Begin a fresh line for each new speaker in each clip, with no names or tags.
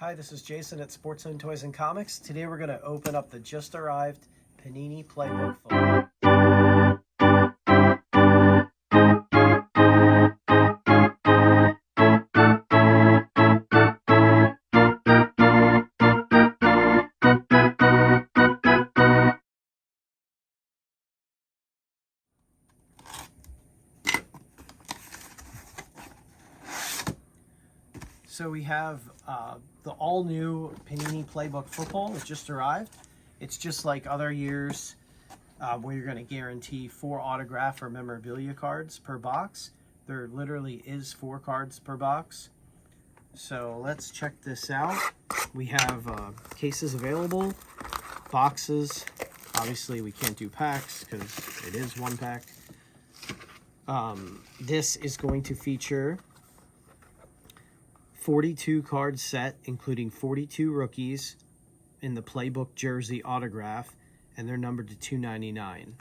Hi, this is Jason at Sports Zone Toys and Comics. Today we're going to open up the just arrived Panini Playbook football. So we have the all-new Panini Playbook football. It just arrived. It's just like other years where you're going to guarantee 4 autograph or memorabilia cards per box. There literally is 4 cards per box. So let's check this out. We have cases available, boxes. Obviously we can't do packs because it is 1 pack. This is going to feature 42 card set, including 42 rookies in the Playbook jersey autograph, and they're numbered to $2.99.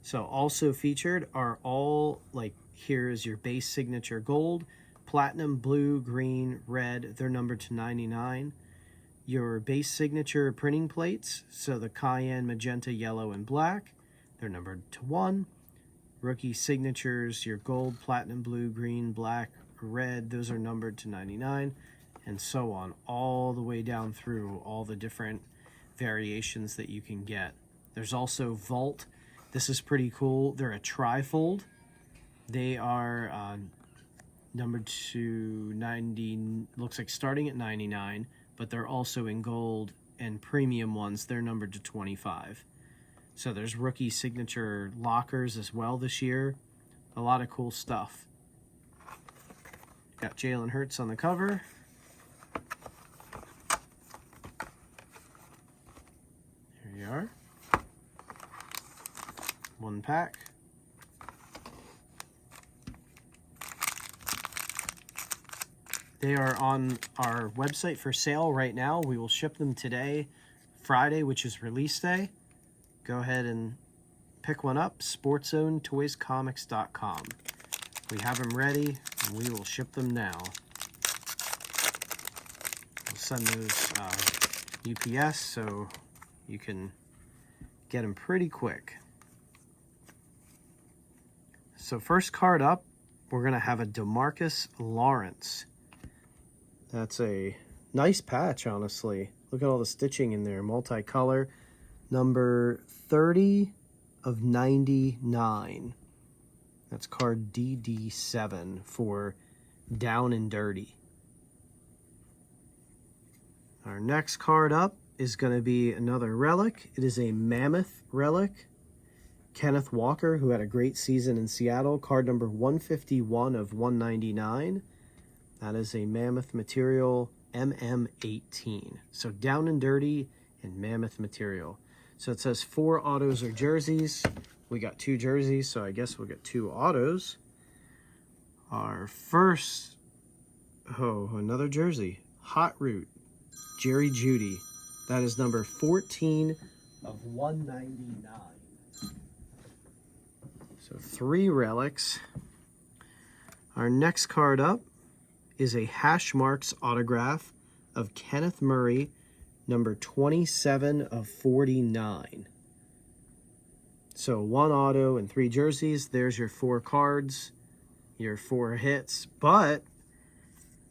So also featured are all, like, here's your base signature gold, platinum, blue, green, red, they're numbered to $99. Your base signature printing plates, so the cayenne, magenta, yellow, and black, they're numbered to $1. Rookie signatures, your gold, platinum, blue, green, black, red, those are numbered to $99, and so on, all the way down through all the different variations that you can get. There's also Vault. This is pretty cool. They're a trifold. They are numbered to 90, looks like starting at 99, but they're also in gold, and premium ones, they're numbered to 25. So there's rookie signature lockers as well this year. A lot of cool stuff. Got Jalen Hurts on the cover. Here you are. 1 pack. They are on our website for sale right now. We will ship them today, Friday, which is release day. Go ahead and pick one up, sportszonetoyscomics.com. We have them ready, and we will ship them now. We'll send those UPS so you can get them pretty quick. So first card up, we're going to have a DeMarcus Lawrence. That's a nice patch, honestly. Look at all the stitching in there, multicolor. Number 30 of 99. That's card DD7 for Down and Dirty. Our next card up is going to be another relic. It is a Mammoth relic. Kenneth Walker, who had a great season in Seattle. Card number 151 of 199. That is a Mammoth material MM18. So Down and Dirty and Mammoth material. So it says 4 autos or jerseys. We got 2 jerseys, so I guess we'll get 2 autos. Our first, another jersey. Hot Root, Jerry Jeudy. That is number 14 of 199. So 3 relics. Our next card up is a hash marks autograph of Kenneth Murray, number 27 of 49. So 1 auto and 3 jerseys. There's your 4 cards, your 4 hits. But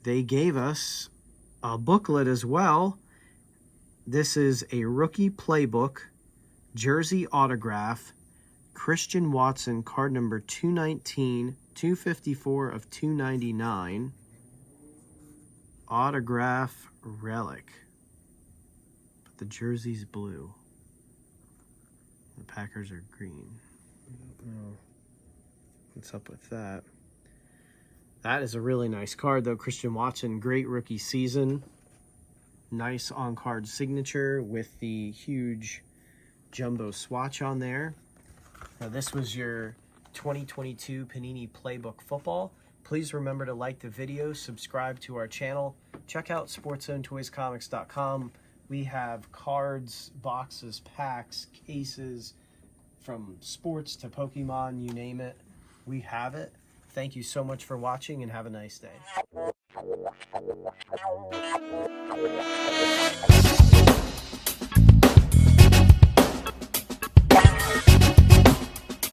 they gave us a booklet as well. This is a rookie playbook, jersey autograph, Christian Watson, card number 219, 254 of 299. Autograph relic. But the jersey's blue. The Packers are green. I don't know what's up with that. That is a really nice card, though. Christian Watson, great rookie season. Nice on-card signature with the huge jumbo swatch on there. Now, this was your 2022 Panini Playbook football. Please remember to like the video, subscribe to our channel. Check out sportszonetoyscomics.com. We have cards, boxes, packs, cases, from sports to Pokemon, you name it. We have it. Thank you so much for watching and have a nice day.